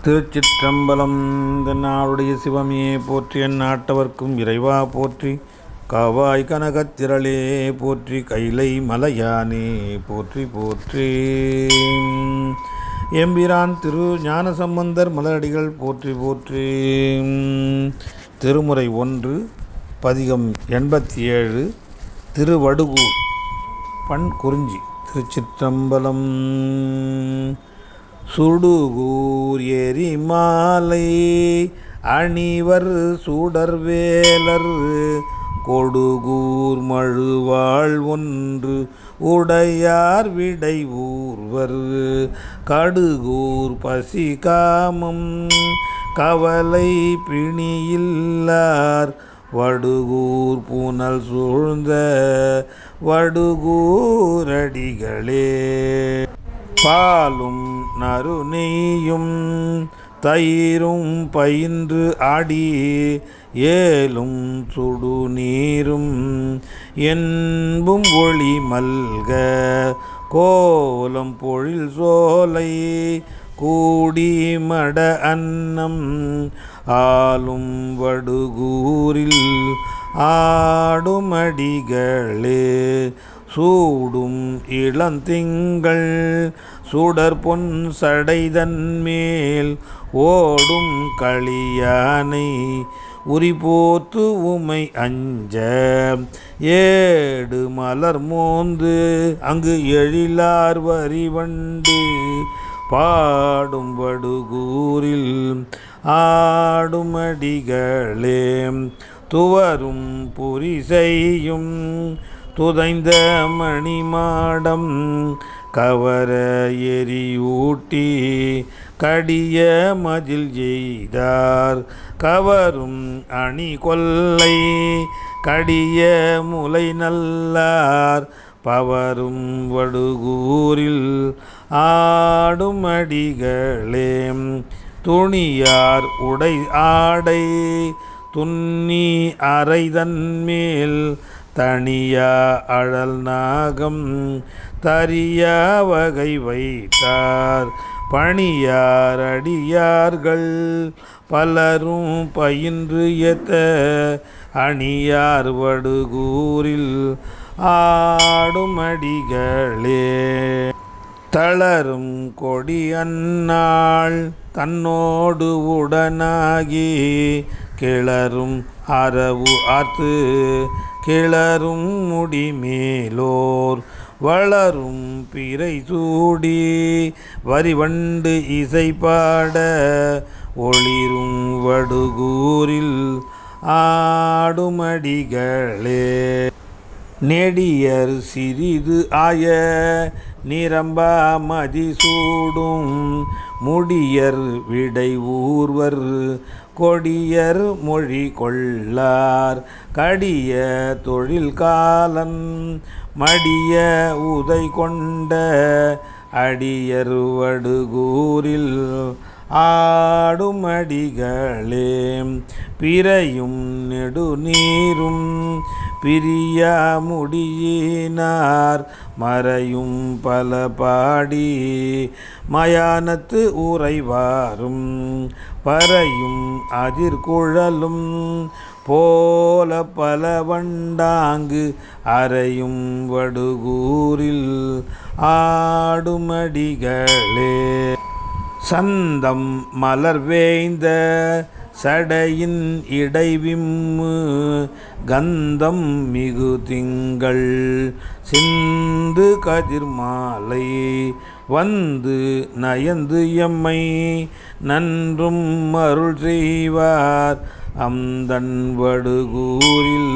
திருச்சிற்றம்பலம். இந்த நாளுடைய சிவமே போற்றி, என் நாட்டவர்க்கும் இறைவா போற்றி, காவாய் கனகத்திரளே போற்றி, கைலை மலையானே போற்றி போற்றி. எம்பிரான் திரு ஞானசம்பந்தர் மலரடிகள் போற்றி போற்றி. திருமுறை 1 பதிகம் 87 திருவடுகூர் பண் குறிஞ்சி. திருச்சிற்றம்பலம். சுடுகூர் எரிமாலை அணிவர் சுடர்வேலர் கொடுகூர் மழுவாள் ஒன்று உடையார் விடை ஊர்வர் கடுகூர் பசி காமம் கவலை பிணியில்லார் வடுகூர் புனல் சூழ்ந்த வடுகூரடிகளே. பாலும் நறுநெய்யும் தயிரும் பயின்று ஆடி ஏலும் சுடுநீரும் என்பும் ஒளி மல்க கோலம் பொழில் சோலை கூடி மட அன்னம் ஆளும் வடுகூரில் ஆடும் அடிகளே. சூடும் இளந்திங்கள் சுடர் பொன் சடைதன்மேல் ஓடும் களியானை உரிபோத்து உமை அஞ்ச ஏடு மலர் மோந்து அங்கு எழிலார் வரிவண்டு பாடும் வடுகூரில் ஆடும் அடிகளே. துவரும் புரிசையும் துதைந்த மணிமாடம் கவர எரியூட்டி கடிய மதில் எய்தார் கவரும் அணி கொல்லை கடிய முலை நல்லார் பவரும் வடுகூரில் ஆடும் அடிகளே. துணியார் உடை ஆடை துன்னி அறைதன்மேல் தனியா அழல் நாகம் தரியா வகை வைத்தார் பணியார் அடியார்கள் பலரும் பயின்று ஏத்த அணியார் வடுகூரில் ஆடும் அடிகளே. தளரும் கொடி அந்நாள் தன்னோடு உடனாகி கிளரும் அரவு ஆத்து கிளரும் முடிமேலோர் வளரும் பிறை சூடி வரிவண்டு இசை பாட ஒளிரும் வடுகூரில் ஆடும் அடிகளே. நெடியர் சிறிது ஆய நிரம்பா மதி சூடும் முடியர் விடை ஊர்வர் கொடியர் மொழி கொள்ளார் கடிய தொழில் காலன் மடிய உதை கொண்ட அடியர் வடுகூரில் ஆடும் அடிகளே. பிறையும் நெடுநீரும் பிரியா முடியினார் மறையும் பல பாடி மயானத்து உறைவாரும் பறையும் அதிர்குழலும் போல பல வண்டாங்கு அறையும் வடுகூரில் ஆடும் அடிகளே. சந்தம் மலர் வேய்ந்த சடையின் இடைவிம்மு கந்தம் மிகு திங்கள் சிந்து கதிர்மாலை வந்து நயந்து எம்மை நன்றும் அருள் செய்வார் அந்தன் வடுகூரில்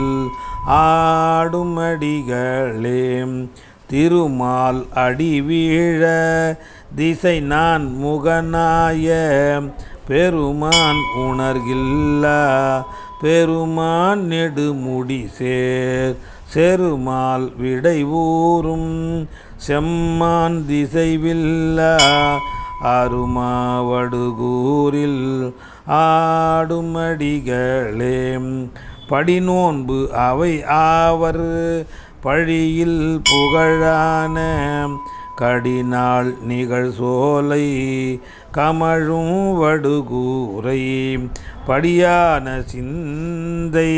ஆடும் அடிகளே. திருமால் அடி வீழ திசை நான் முகனாய பெருமான் உணர்கில்லா பெருமான் நெடுமுடி செருமால் விடை ஊரும் செம்மான் திசைவில்லா அருமா வடுகூரில் ஆடும் அடிகளே. படிநோன்பு அவை ஆவர் பழியில் புகழான கடிநாள் நிகழ் சோலை கமழும் வடுகூரை படியான சிந்தை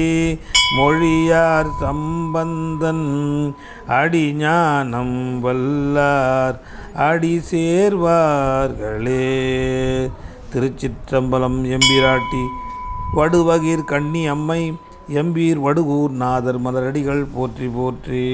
மொழியார் சம்பந்தன் அடிஞானம் வல்லார் அடி சேர்வார்களே. திருச்சிற்றம்பலம். எம்பிராட்டி வடுவகிர் கண்ணி அம்மை எம்பீர் வடுகூர் நாதர் மலரடிகள் போற்றி போற்றி.